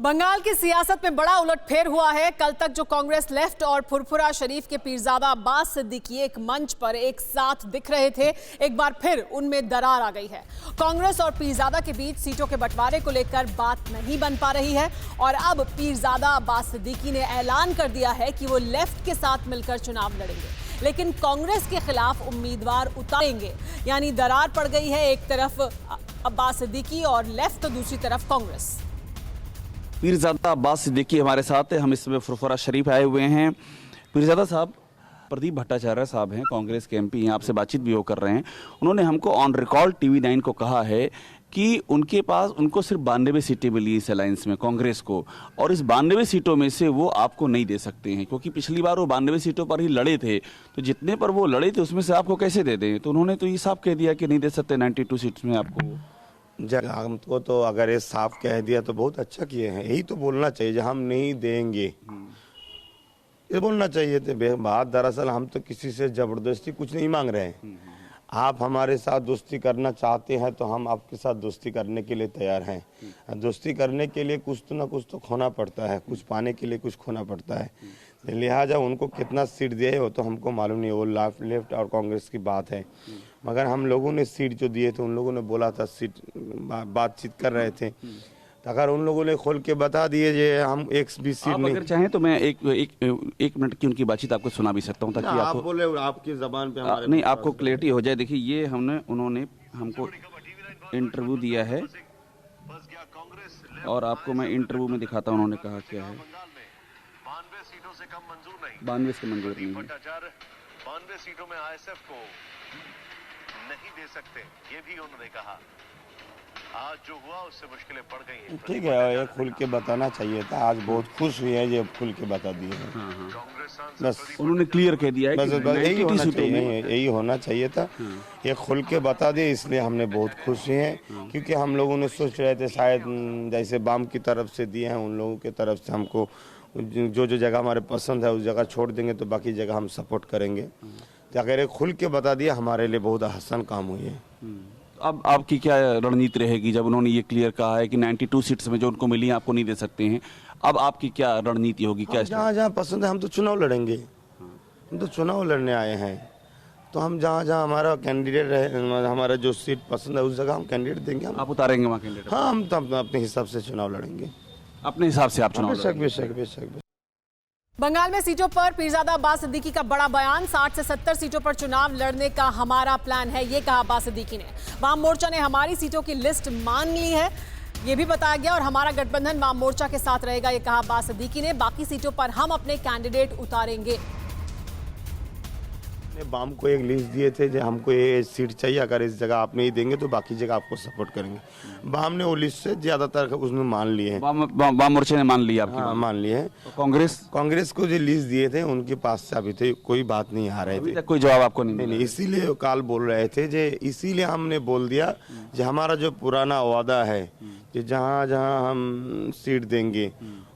बंगाल की सियासत में बड़ा उलटफेर हुआ है। कल तक जो कांग्रेस लेफ्ट और फुरफुरा शरीफ के पीरजादा अब्बास सिद्दीकी एक मंच पर एक साथ दिख रहे थे, एक बार फिर उनमें दरार आ गई है। कांग्रेस और पीरजादा के बीच सीटों के बंटवारे को लेकर बात नहीं बन पा रही है और अब पीरजादा अब्बास सिद्दीकी ने ऐलान कर दिया है कि वो लेफ्ट के साथ मिलकर चुनाव लड़ेंगे, लेकिन कांग्रेस के खिलाफ उम्मीदवार उतारेंगे। यानी दरार पड़ गई है, एक तरफ अब्बास सिद्दीकी और लेफ्ट तो दूसरी तरफ कांग्रेस। पीरजादा अब्बास सिद्दीकी हमारे साथ है। हम इस समय फुरफुरा शरीफ आए हुए हैं। पीरजादा साहब, प्रदीप भट्टाचार्य साहब हैं, कांग्रेस के एमपी, यहाँ आपसे बातचीत भी वो कर रहे हैं। उन्होंने हमको ऑन रिकॉर्ड TV9 को कहा है कि उनको सिर्फ 92 सीटें मिली इस अलायंस में कांग्रेस को, और इस 92 सीटों में से वो आपको नहीं दे सकते हैं, क्योंकि पिछली बार वो 92 सीटों पर ही लड़े थे। तो जितने पर वो लड़े थे उसमें से आपको कैसे दे दें? तो उन्होंने तो ये साफ कह दिया कि नहीं दे सकते 92 सीट्स में आपको। हमको तो अगर ये साफ कह दिया तो बहुत अच्छा किए हैं। यही तो बोलना चाहिए, हम नहीं देंगे, ये बोलना चाहिए थे। बात दरअसल हम तो किसी से जबरदस्ती कुछ नहीं मांग रहे हैं। आप हमारे साथ दोस्ती करना चाहते हैं तो हम आपके साथ दोस्ती करने के लिए तैयार हैं। दोस्ती करने के लिए कुछ तो खोना पड़ता है, कुछ पाने के लिए कुछ खोना पड़ता है। लिहाजा उनको कितना सीट दिए वो तो हमको मालूम नहीं, वो लेफ्ट और कांग्रेस की बात है। मगर हम लोगों ने सीट जो दिए थे, उन लोगों ने बोला था सीट बातचीत कर रहे थे, तो अगर उन लोगों ने खोल के बता दिए जे हम एक भी सीट नहीं। अगर चाहें तो मैं एक मिनट की उनकी बातचीत आपको सुना भी सकता हूं, ताकि आप बोले आपकी जबान पे हमारे नहीं, आपको क्लैरिटी हो जाए। देखिए, ये उन्होंने हमको इंटरव्यू दिया है और आपको मैं इंटरव्यू में दिखाता हूं उन्होंने कहा क्या है। 92 सीटों से कम मंजूर नहीं, 92 से मंजूर नहीं है। 92 सीटों में ISF को नहीं दे सकते, ये भी उन्होंने कहा। आज जो हुआ उससे मुश्किलें बढ़ गई हैं। ठीक है, ये खुल के बताना चाहिए था। आज बहुत खुश हुई है, ये खुल के बता दिए हैं। बस उन्होंने क्लियर कह दिया है बस यही होना चाहिए, यही होना चाहिए था। ये खुल के बता दिए, इसलिए हमने बहुत खुश हुए हैं। क्योंकि हम लोगों ने सोच रहे थे शायद जैसे बाम की तरफ से दिए हैं, उन लोगों की तरफ से हमको जो जगह हमारे पसंद है उस जगह छोड़ देंगे, तो बाकी जगह हम सपोर्ट करेंगे। तो अगर ये खुल के बता दिया, हमारे लिए बहुत आसान काम हुई है। अब आपकी क्या रणनीति रहेगी जब उन्होंने ये क्लियर कहा है कि 92 सीट्स में जो उनको मिली आपको नहीं दे सकते हैं? अब आपकी क्या रणनीति होगी? क्या जहाँ जहाँ पसंद है हम तो चुनाव लड़ेंगे। हम तो चुनाव लड़ने आए हैं, तो हम जहाँ जहाँ हमारा कैंडिडेट रहे, हमारा जो सीट पसंद है उस जगह हम कैंडिडेट देंगे। आप उतारेंगे वहाँ कैंडिडेट? हाँ, हम तो अपने हिसाब से चुनाव लड़ेंगे। अपने हिसाब से आप चुनाव लड़ेंगे? बेशक। बंगाल में सीटों पर पीरजादा अब्बास सिद्दीकी का बड़ा बयान। 60 से 70 सीटों पर चुनाव लड़ने का हमारा प्लान है, ये कहा अब्बास सिद्दीकी ने। वाम मोर्चा ने हमारी सीटों की लिस्ट मान ली है, ये भी बताया गया, और हमारा गठबंधन वाम मोर्चा के साथ रहेगा, ये कहा अब्बास सिद्दीकी ने। बाकी सीटों पर हम अपने कैंडिडेट उतारेंगे। बाम को एक लिस्ट दिए थे जो हमको ये सीट चाहिए, अगर इस जगह आप नहीं देंगे तो बाकी जगह आपको सपोर्ट करेंगे। बाम ने वो लिस्ट से ज्यादातर उसमें मान लिए हैं। वाम मोर्चे ने मान लिया आपकी? हाँ, मान लिए हैं। तो कांग्रेस को जो लिस्ट दिए थे उनके पास से अभी थे कोई बात नहीं आ रहे थे, कोई जवाब आपको नहीं? इसीलिए काल बोल रहे थे जे, इसीलिए हमने बोल दिया जो हमारा जो पुराना वादा है कि जहाँ जहाँ हम सीट देंगे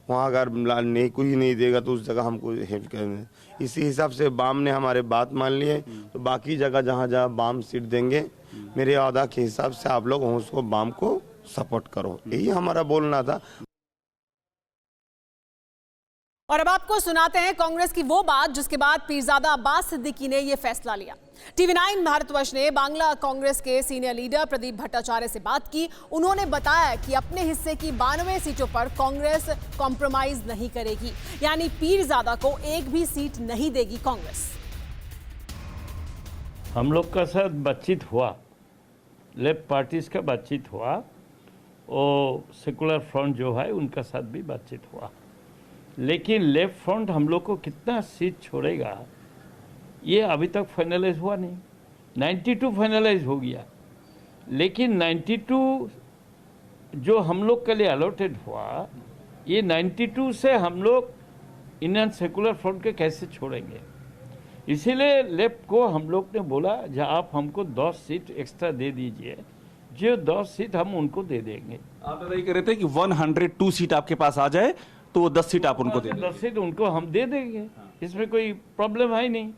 वहाँ अगर नहीं कोई नहीं देगा तो उस जगह हमको हेल्प करेंगे। इसी हिसाब से बाम ने हमारे बात मान ली है, तो बाकी जगह जहाँ जहाँ बाम सीट देंगे, मेरे वादा के हिसाब से आप लोग उसको बाम को सपोर्ट करो, यही हमारा बोलना था। और अब आपको सुनाते हैं कांग्रेस की वो बात जिसके बाद पीरजादा अब्बास सिद्दीकी ने यह फैसला लिया। TV9 भारतवर्ष ने बांग्ला कांग्रेस के सीनियर लीडर प्रदीप भट्टाचार्य से बात की। उन्होंने बताया कि अपने हिस्से की 92 सीटों पर कांग्रेस कॉम्प्रोमाइज नहीं करेगी, यानी पीरजादा को एक भी सीट नहीं देगी कांग्रेस। हम लोग का साथ बातचीत हुआ, लेफ्ट पार्टीज का बातचीत हुआ, और सेकुलर फ्रंट जो है उनका साथ भी बातचीत हुआ, लेकिन लेफ्ट फ्रंट हम लोग को कितना सीट छोड़ेगा ये अभी तक फाइनलाइज हुआ नहीं। 92 फाइनलाइज हो गया, लेकिन 92 जो हम लोग के लिए अलॉटेड हुआ, ये 92 से हम लोग इंडियन सेकुलर फ्रंट के कैसे छोड़ेंगे? इसीलिए लेफ्ट को हम लोग ने बोला जब आप हमको 10 सीट एक्स्ट्रा दे दीजिए, जो 10 सीट हम उनको दे देंगे। आप ये कह रहे थे कि 102 सीट आपके पास आ जाए तो वो 10 सीट आप उनको दे देंगे? 10 सीट उनको हम दे देंगे, इसमें कोई प्रॉब्लम है नहीं।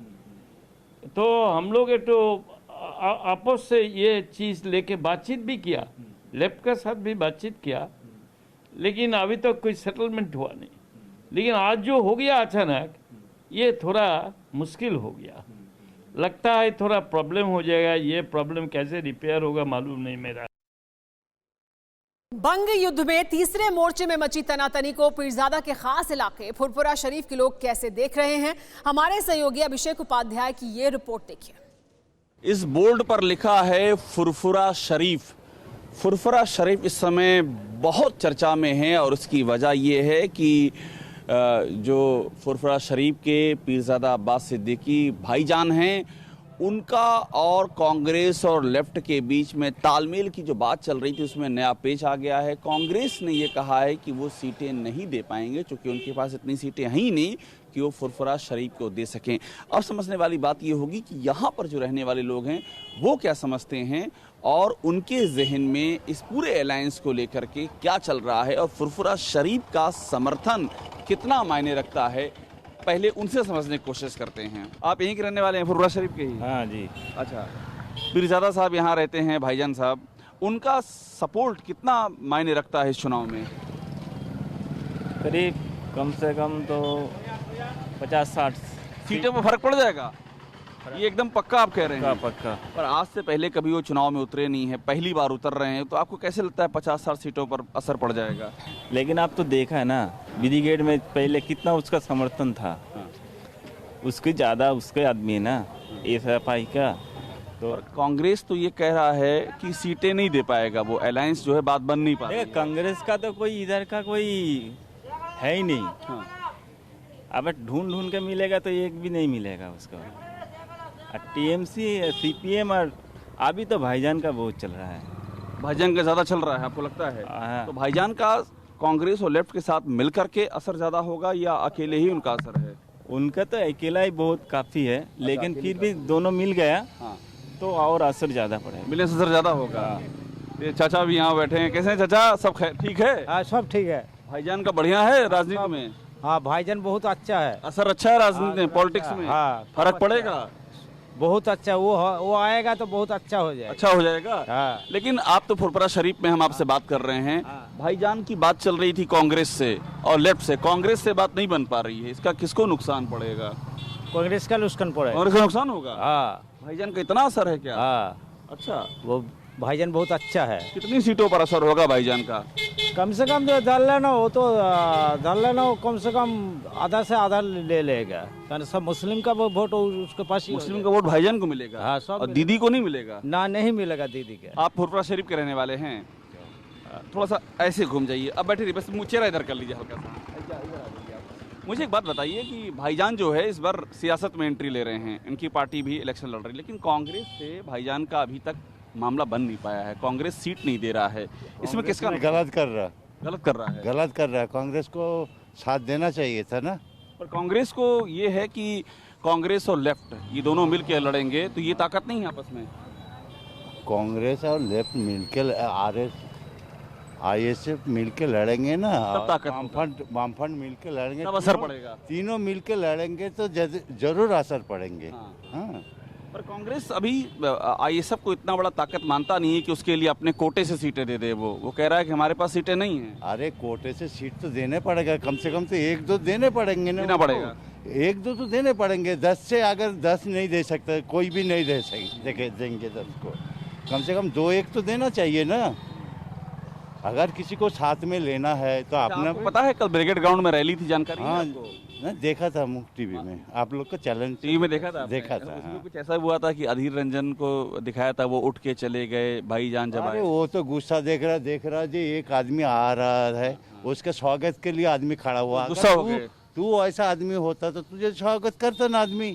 तो हम लोग तो आपस से ये चीज़ लेके बातचीत भी किया, लेफ्ट के साथ भी बातचीत किया, लेकिन अभी तक कोई सेटलमेंट हुआ नहीं। लेकिन आज जो हो गया अचानक, ये थोड़ा मुश्किल हो गया। लगता है थोड़ा प्रॉब्लम हो जाएगा। ये प्रॉब्लम कैसे रिपेयर होगा मालूम नहीं मेरा। बंग युद्ध में तीसरे मोर्चे में मची तनातनी को पीरजादा के खास इलाके फुरफुरा शरीफ के लोग कैसे देख रहे हैं, हमारे सहयोगी अभिषेक उपाध्याय की ये रिपोर्ट देखिए। इस बोर्ड पर लिखा है फुरफुरा शरीफ। फुरफुरा शरीफ इस समय बहुत चर्चा में है और उसकी वजह यह है कि जो फुरफुरा शरीफ के पीरजादा अब्बास सिद्दीकी भाईजान हैं, उनका और कांग्रेस और लेफ्ट के बीच में तालमेल की जो बात चल रही थी उसमें नया पेच आ गया है। कांग्रेस ने ये कहा है कि वो सीटें नहीं दे पाएंगे क्योंकि उनके पास इतनी सीटें हैं ही नहीं कि वो फुरफुरा शरीफ को दे सकें। अब समझने वाली बात ये होगी कि यहाँ पर जो रहने वाले लोग हैं वो क्या समझते हैं और उनके जहन में इस पूरे अलायंस को लेकर के क्या चल रहा है और फुरफुरा शरीफ का समर्थन कितना मायने रखता है। पहले उनसे समझने की कोशिश करते हैं। आप यहीं के रहने वाले हैं, फुरफुरा शरीफ के ही? हाँ जी। अच्छा, पीरजादा साहब यहाँ रहते हैं, भाईजान साहब, उनका सपोर्ट कितना मायने रखता है इस चुनाव में? करीब कम से कम तो 50-60 सीटों पर फर्क पड़ जाएगा, ये एकदम पक्का आप कह रहे हैं? पक्का। पर आज से पहले कभी वो चुनाव में उतरे नहीं है, पहली बार उतर रहे हैं, तो आपको कैसे लगता है 50-60 सीटों पर असर पड़ जाएगा? लेकिन आप तो देखा है ना, ब्रिगेड में पहले कितना उसका समर्थन था। उसके ज़्यादा उसके आदमी है ना, एसएफआई का। तो कांग्रेस तो ये कह रहा है कि सीटें नहीं दे पाएगा, वो अलायंस जो है बात बन नहीं पा रही है। कांग्रेस का तो कोई इधर का कोई है ही नहीं। हाँ। अब ढूंढ ढूंढ के मिलेगा तो एक भी नहीं मिलेगा उसको। टीएमसी, सीपीएम और अभी तो भाईजान का बहुत चल रहा है। भाईजान का ज्यादा चल रहा है आपको लगता है? हाँ। तो भाईजान का कांग्रेस और लेफ्ट के साथ मिलकर के असर ज्यादा होगा या अकेले ही उनका असर है? उनका तो अकेला ही बहुत काफी है, लेकिन फिर भी दोनों मिल गया हाँ। तो और असर ज्यादा पड़ेगा। मिलने से असर ज्यादा होगा। ये चाचा भी यहाँ बैठे हैं, कैसे हैं चाचा? सब ठीक है? हाँ, सब ठीक है। भाईजान का बढ़िया है राजनीति में? हाँ, भाईजान बहुत अच्छा है। असर अच्छा है राजनीति में, पॉलिटिक्स में? हाँ, फर्क पड़ेगा? बहुत अच्छा। वो आएगा तो बहुत अच्छा हो जाएगा। अच्छा हो जाएगा। हाँ। लेकिन आप तो फुरफुरा शरीफ में हम आपसे बात कर रहे हैं, भाईजान की बात चल रही थी कांग्रेस से और लेफ्ट से, कांग्रेस से बात नहीं बन पा रही है, इसका किसको नुकसान पड़ेगा? कांग्रेस का नुकसान पड़ेगा। कांग्रेस का नुकसान होगा? हाँ। भाईजान का इतना असर है क्या? हाँ, अच्छा, वो भाईजान बहुत अच्छा है। कितनी सीटों पर असर होगा भाईजान का? कम से कम जो दल लेना वो तो दल लेना वो कम से कम आधा से आधा ले लेगा। कारण सब मुस्लिम का वो वोट उसके पास ही मुस्लिम का वोट भाईजान को मिलेगा? हाँ, सब और दीदी को नहीं मिलेगा? ना, नहीं मिलेगा दीदी के। आप फुरफुरा शरीफ के रहने वाले हैं, थोड़ा सा ऐसे घूम जाइए। अब बैठे रहिए, बस चेहरा इधर कर लीजिए हल्का सा। मुझे एक बात बताइए कि भाईजान जो है इस बार सियासत में एंट्री ले रहे हैं, इनकी पार्टी भी इलेक्शन लड़ रही है, लेकिन कांग्रेस से भाईजान का अभी तक मामला बन नहीं पाया है, कांग्रेस सीट नहीं दे रहा है, इसमें किसका? गलत कर रहा है। गलत कर रहा है। कांग्रेस को साथ देना चाहिए था ना। पर कांग्रेस को ये है कि कांग्रेस और लेफ्ट ये दोनों मिलकर लड़ेंगे तो ये ताकत नहीं है आपस में? कांग्रेस और लेफ्ट मिलकर आईएसएफ मिलकर लड़ेंगे ना, तब ताकत वामफंड मिलकर लड़ेंगे, तब असर पड़ेगा। तीनों मिलकर लड़ेंगे तो जरूर असर पड़ेंगे। हाँ। पर कांग्रेस अभी आईएसएफ को इतना बड़ा ताकत मानता नहीं है कि उसके लिए अपने कोटे से सीटें दे दे। वो कह रहा है कि हमारे पास सीटें नहीं हैं। अरे कोटे से सीट तो देने पड़ेगा, कम से कम तो 1-2 देने पड़ेंगे ना। देना पड़ेगा। 1-2 तो देने पड़ेंगे। 10 से अगर 10 नहीं दे सकता, कोई भी नहीं दे सके देंगे 10 को, कम से कम 2-1 तो देना चाहिए ना। अगर किसी को साथ में लेना है तो अपना। पता है कल ब्रिगेड ग्राउंड में रैली थी, जानकारी है हाँ, आपको? ना देखा था टीवी में, आप लोग का चैलेंज टीवी में देखा था आपने? देखा था। उसमें हाँ। कुछ ऐसा हुआ था कि अधीर रंजन को दिखाया था, वो उठ के चले गए, भाईजान जब अरे आए। वो तो गुस्सा देख रहा जी, एक आदमी आ रहा है, उसके स्वागत के लिए आदमी खड़ा हुआ। गुस्सा हो गए। तू ऐसा आदमी होता तो तुझे स्वागत करता ना आदमी।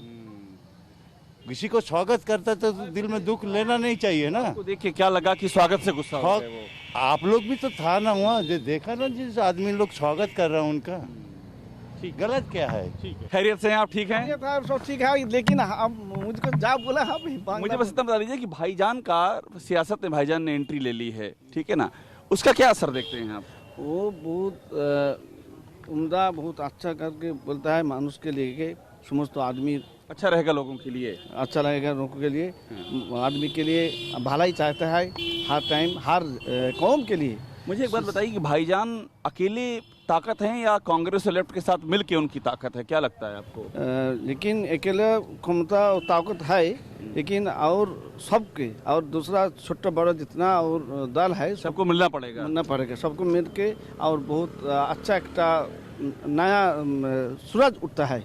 किसी को स्वागत करता तो दिल में दुख लेना नहीं चाहिए ना। तो देखिए क्या लगा कि स्वागत से गुस्सा हो गए वो। आप लोग भी तो था ना वहाँ, जो देखा ना जिस आदमी लोग स्वागत कर रहा है उनका। ठीक, गलत क्या है? ठीक है। खैरियत से हैं आप? ठीक हैं? सब ठीक है, लेकिन अब मुझको जा बोला मुझे बस इतना बता दीजिए कि भाईजान का सियासत में भाईजान ने एंट्री ले ली है, ठीक है ना, उसका क्या असर देखते हैं आप? वो बहुत उम्दा, बहुत अच्छा करके बोलता है मानुष के लिए कि समस्त आदमी अच्छा रहेगा लोगों के लिए, अच्छा रहेगा लोगों के लिए, आदमी के लिए भलाई चाहता है हर टाइम, हर कौम के लिए मुझे एक बात बताइए कि भाईजान अकेले ताकत हैं या कांग्रेस और लेफ्ट के साथ मिलके उनकी ताकत है, क्या लगता है आपको? लेकिन अकेले क्षमता और ताकत है, लेकिन और सबके और दूसरा छोटा बड़ा जितना और दल है सबको मिलना पड़ेगा। मिलना पड़ेगा, सबको मिल के और बहुत अच्छा एक नया सूरज उठता है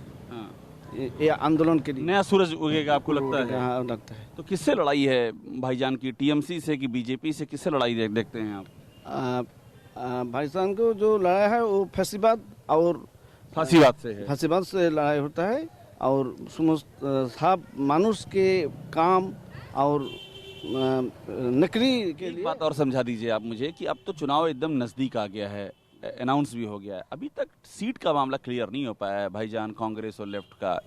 ये आंदोलन के लिए। नया सूरज उगेगा आपको लगता है? हाँ, लगता है। तो किससे लड़ाई है भाईजान की, टीएमसी से कि बीजेपी से, किससे लड़ाई देखते हैं आप? भाईजान को जो लड़ाई है वो फैसीबाद और फांसीवाद से है। फांसीबाद से लड़ाई होता है और सब मानुष के काम और नकली के एक लिए। बात और समझा दीजिए आप मुझे कि अब तो चुनाव एकदम नजदीक आ गया है, अनाउंस भी हो गया है, अभी तक सीट का मामला क्लियर नहीं हो पाया है भाईजान कांग्रेस और लेफ्ट का,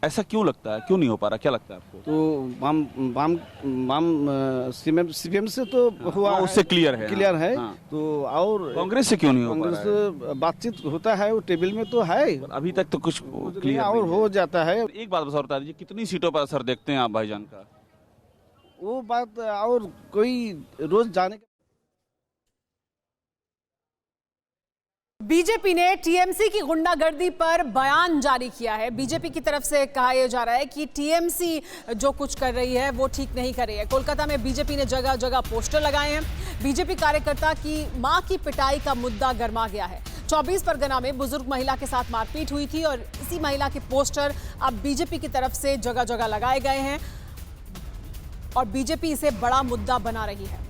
ऐसा क्यों लगता है, क्यों नहीं हो पा रहा, क्या लगता है आपको? तो बाम सीपीएम से तो हुआ है, उससे क्लियर है। हाँ। तो और कांग्रेस से क्यों नहीं हो पा रहा है? कांग्रेस बातचीत होता है, वो टेबल में तो है, अभी तक तो कुछ क्लियर और हो जाता है। एक बात बस और बता दीजिए, कितनी सीटों पर असर देखते हैं आप भाईजान का? वो बात और कोई रोज जाने बीजेपी ने टीएमसी की गुंडागर्दी पर बयान जारी किया है। बीजेपी की तरफ से कहा यह जा रहा है कि टीएमसी जो कुछ कर रही है वो ठीक नहीं कर रही है। कोलकाता में बीजेपी ने जगह जगह पोस्टर लगाए हैं। बीजेपी कार्यकर्ता की मां की पिटाई का मुद्दा गर्मा गया है। 24 परगना में बुजुर्ग महिला के साथ मारपीट हुई थी और इसी महिला के पोस्टर अब बीजेपी की तरफ से जगह जगह लगाए गए हैं और बीजेपी इसे बड़ा मुद्दा बना रही है।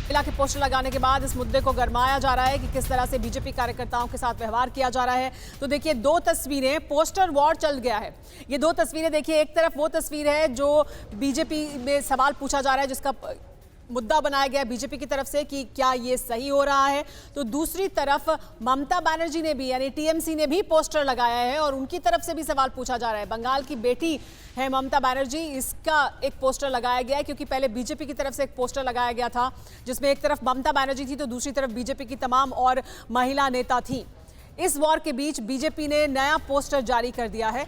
महिला के पोस्टर लगाने के बाद इस मुद्दे को गरमाया जा रहा है कि किस तरह से बीजेपी कार्यकर्ताओं के साथ व्यवहार किया जा रहा है। तो देखिए, दो तस्वीरें, पोस्टर वॉर चल गया है। ये दो तस्वीरें देखिए, एक तरफ वो तस्वीर है जो बीजेपी में सवाल पूछा जा रहा है, जिसका मुद्दा बनाया गया बीजेपी की तरफ से कि क्या ये सही हो रहा है। तो दूसरी तरफ ममता बनर्जी ने भी, यानी टीएमसी ने भी पोस्टर लगाया है और उनकी तरफ से भी सवाल पूछा जा रहा है। बंगाल की बेटी है ममता बनर्जी, इसका एक पोस्टर लगाया गया है क्योंकि पहले बीजेपी की तरफ से एक पोस्टर लगाया गया था जिसमें एक तरफ ममता बनर्जी थी तो दूसरी तरफ बीजेपी की तमाम और महिला नेता थी। इस वॉर के बीच बीजेपी ने नया पोस्टर जारी कर दिया है।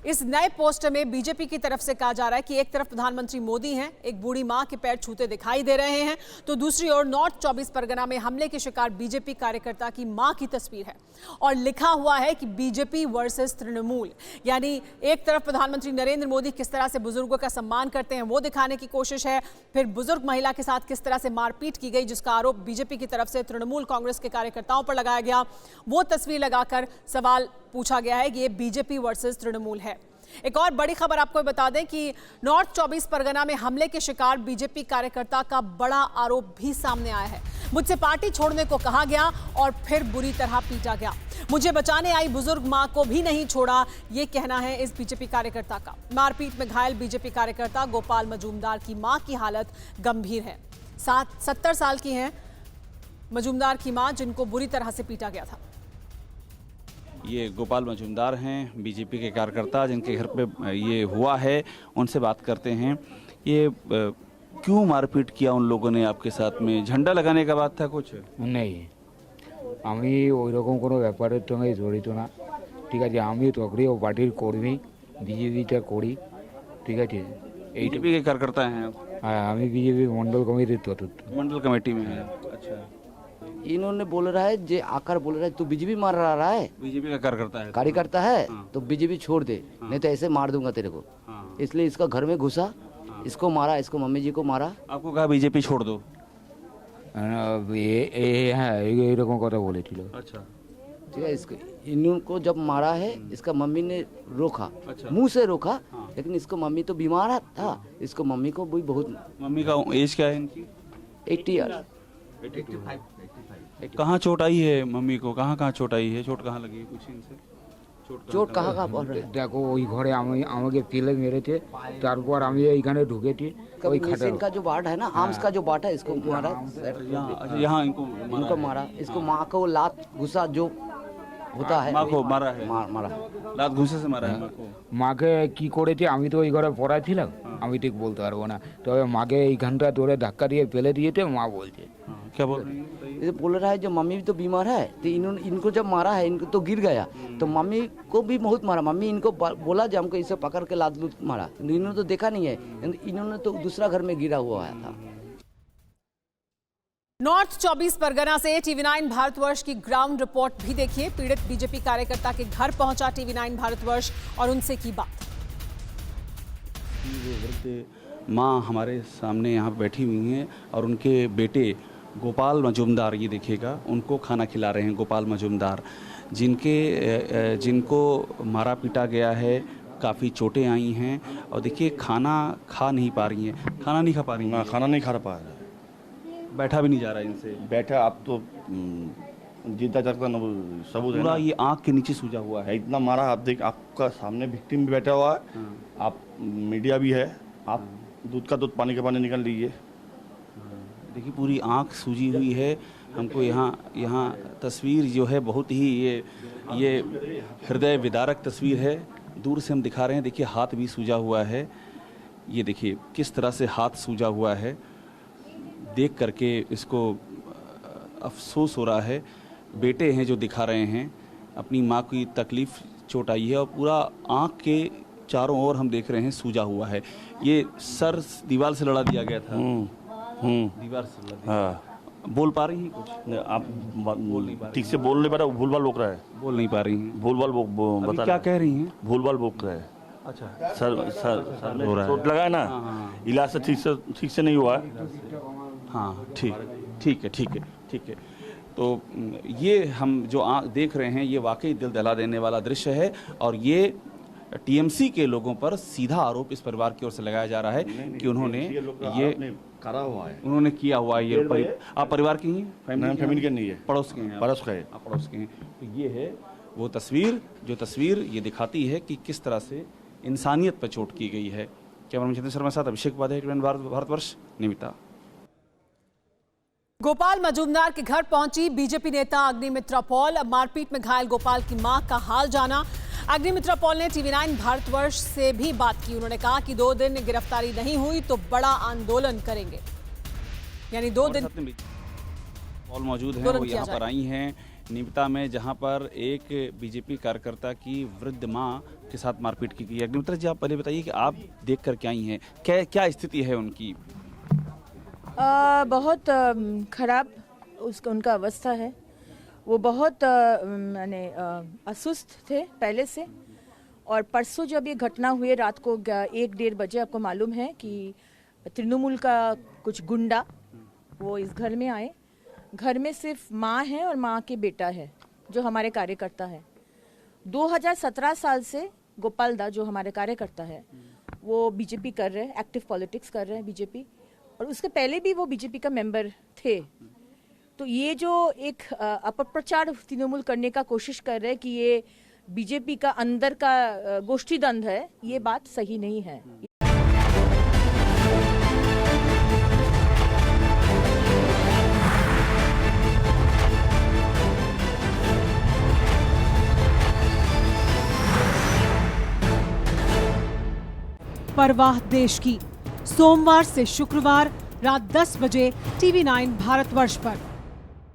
इस नए पोस्टर में बीजेपी की तरफ से कहा जा रहा है कि एक तरफ प्रधानमंत्री मोदी हैं, एक बूढ़ी मां के पैर छूते दिखाई दे रहे हैं, तो दूसरी ओर नॉर्थ 24 परगना में हमले के शिकार बीजेपी कार्यकर्ता की मां की तस्वीर है और लिखा हुआ है कि बीजेपी वर्सेस तृणमूल। यानी एक तरफ प्रधानमंत्री नरेंद्र मोदी किस तरह से बुजुर्गों का सम्मान करते हैं वो दिखाने की कोशिश है, फिर बुजुर्ग महिला के साथ किस तरह से मारपीट की गई जिसका आरोप बीजेपी की तरफ से तृणमूल कांग्रेस के कार्यकर्ताओं पर लगाया गया, वो तस्वीर लगाकर सवाल पूछा गया है कि ये बीजेपी वर्सेस तृणमूल है। एक और बड़ी खबर आपको बता दें कि नॉर्थ 24 परगना में हमले के शिकार बीजेपी कार्यकर्ता का बड़ा आरोप भी सामने आया है। मुझसे पार्टी छोड़ने को कहा गया और फिर बुरी तरह पीटा गया। मुझे बचाने आई बुजुर्ग मां को भी नहीं छोड़ा, ये कहना है इस बीजेपी कार्यकर्ता का। मारपीट में घायल बीजेपी कार्यकर्ता गोपाल मजूमदार की मां की हालत गंभीर है। 70 साल की हैं मजूमदार की मां, जिनको बुरी तरह से पीटा गया था। ये गोपाल मजूमदार हैं, बीजेपी के कार्यकर्ता जिनके घर पे ये हुआ है, उनसे बात करते हैं। ये क्यों मारपीट किया उन लोगों ने आपके साथ में? झंडा लगाने का बात था कुछ? नहीं, আমি ওই রকম কোনো ব্যাপারের সঙ্গে জড়িত না। ঠিক আছে, আমি সক্রিয় পার্টির কর্মী, বিজেপিটা করি। ঠিক আছে, बीजेपी के कार्यकर्ता हैं आप? হ্যাঁ, আমি বিজেপি মন্ডল কমিটির চতুর্থ। मंडल कमेटी में है। अच्छा, इन्होंने बोल रहा है जे आकर बोल रहा है तू बीजेपी मार रहा है, बीजेपी का कार्यकर्ता है, कार्यकर्ता है तो बीजेपी छोड़ दे, नहीं तो ऐसे मार दूंगा तेरे को। इसलिए इसका घर में घुसा, इसको मारा, इसको मम्मी जी को मारा। आपको कहा बीजेपी छोड़ दो? হ্যাঁ, এইরকম কথা বলেছিল। अच्छा, ठीक है, इसको इनको जब मारा है इसका मम्मी ने रोका, अच्छा। मुंह से रोका, लेकिन इसको मम्मी तो बीमार था, इसको मम्मी को भी बहुत। मम्मी का एज क्या है इनकी? 80 ईयर। कहाँ चोट आई है मम्मी को? कहाँ कहाँ चोट आई है? चोट कहाँ लगी है? कुछ इनसे चोट कहाँ कहाँ बोल रहे हैं? দেখো ওই ঘরে আমাকে তেলে মেরেছে, তারপর আমি এইখানে ঢুকেছি ওই খাটের। का जो बाट है ना, आर्म्स का जो बाट है, इसको मारा, यहाँ इनको इनको मारा, इसको माँ को लात घुसा जो होता है माँ को मारा है? मारा लात घूंसे से मारा है माँ को? মাকে কি করেছে আমি তো ওই ঘরে পড়া ছিলাম, আমি ঠিক বলতে পারবো না, তবে মাকে এইখানটা ধরে ধাক্কা দিয়ে ফেলে দিয়েছে মা বলছে। क्या बोल रही हैं? ये बोल रहा है जो मम्मी भी तो बीमार है, तो इन्होंने इनको जब मारा है इनको तो गिर गया, तो मम्मी को भी बहुत मारा। मम्मी इनको बोला जब हमको इसे पकड़ के लात लूट मारा, इन्होंने तो देखा नहीं है, इन्होंने तो दूसरा घर में गिरा हुआ था। नॉर्थ 24 परगना से TV9 भारतवर्ष की ग्राउंड रिपोर्ट भी देखिए। पीड़ित बीजेपी कार्यकर्ता के घर पहुंचा TV9 भारतवर्ष और उनसे की बात। वो वृद्ध माँ हमारे सामने यहाँ बैठी हुई हैं और उनके बेटे गोपाल मजूमदार, ये देखिएगा, उनको खाना खिला रहे हैं। गोपाल मजूमदार जिनको मारा पीटा गया है, काफ़ी चोटें आई हैं और देखिए खाना खा नहीं पा रही हैं। खाना नहीं खा पा रही हैं, खाना नहीं खा पा रहा, बैठा भी नहीं जा रहा है इनसे। बैठा आप तो जितना तक सबूत है पूरा ना, ये आँख के नीचे सूजा हुआ है। इतना मारा। आप देख, आपका सामने विक्टिम भी बैठा हुआ है, आप मीडिया भी है, आप दूध का दूध पानी का पानी निकाल लीजिए। देखिए पूरी आँख सूजी हुई है। हमको यहाँ तस्वीर जो है बहुत ही ये हृदय विदारक तस्वीर है। दूर से हम दिखा रहे हैं, देखिए हाथ भी सूजा हुआ है। ये देखिए किस तरह से हाथ सूजा हुआ है, देख करके इसको अफसोस हो रहा है। बेटे हैं जो दिखा रहे हैं, अपनी माँ की तकलीफ़ चोट आई है और पूरा आँख के चारों ओर हम देख रहे हैं सूजा हुआ है। ये सर दीवार से लड़ा दिया गया था। दीवार से लड़ा दिया। हाँ, बोल पा रही हैं कुछ? आप बोल नहीं पा रहे, ठीक से बोल नहीं पा रहे, भूल भाल बोल रहा है, बोल नहीं पा रही हैं। भूल भाल अभी क्या कह रही हैं? भूल भाल बोल रहा है। अच्छा, सर में हो रहा है। चोट लगा है ना, इलाज से ठीक से नहीं हुआ है। हाँ ठीक है। तो ये हम जो देख रहे हैं, ये वाकई दिल दहला देने वाला दृश्य है और ये टीएमसी के लोगों पर सीधा आरोप इस परिवार की ओर से लगाया जा रहा है कि उन्होंने ये करा हुआ है, उन्होंने किया हुआ है। ये आप परिवार की हैं? फैमिली के नहीं है, पड़ोस के हैं? पड़ोस का है। आप पड़ोस के हैं। तो ये है वो तस्वीर ये दिखाती है कि किस तरह से इंसानियत पर चोट की गई है। कैमरामैन चंद्र शर्मा के साथ अभिषेक उपाध्याय, भारतवर्ष, निमिता। गोपाल मजूमदार के घर पहुंची बीजेपी नेता अग्निमित्रा पॉल। मारपीट में घायल गोपाल की मां का हाल जाना। अग्निमित्रा पॉल ने TV9 भारतवर्ष से भी बात की। उन्होंने कहा कि 2 दिन गिरफ्तारी नहीं हुई तो बड़ा आंदोलन करेंगे, यानी 2 दिन। पॉल मौजूद हैं, वो यहाँ पर आई हैं निमिता में, जहाँ पर एक बीजेपी कार्यकर्ता की वृद्ध माँ के साथ मारपीट की गई। अग्निमित्रा जी, आप पहले बताइए कि आप देख कर क्या आई हैं, क्या स्थिति है उनकी? बहुत खराब उनका अवस्था है। वो बहुत माने असुस्त थे पहले से, और परसों जब ये घटना हुई रात को 1-1:30 बजे, आपको मालूम है कि तृणमूल का कुछ गुंडा वो इस घर में आए। घर में सिर्फ माँ है और माँ के बेटा है जो हमारे कार्यकर्ता है। 2017 साल से गोपाल दा जो हमारे कार्यकर्ता है वो बीजेपी कर रहे हैं, एक्टिव पॉलिटिक्स कर रहे हैं बीजेपी, और उसके पहले भी वो बीजेपी का मेंबर थे। तो ये जो एक अपप्रचार तृणमूल करने का कोशिश कर रहे हैं कि ये बीजेपी का अंदर का गोष्ठी द्वंद्व है, ये बात सही नहीं है। परवाह देश की, सोमवार से शुक्रवार रात 10 बजे TV9 भारतवर्ष पर।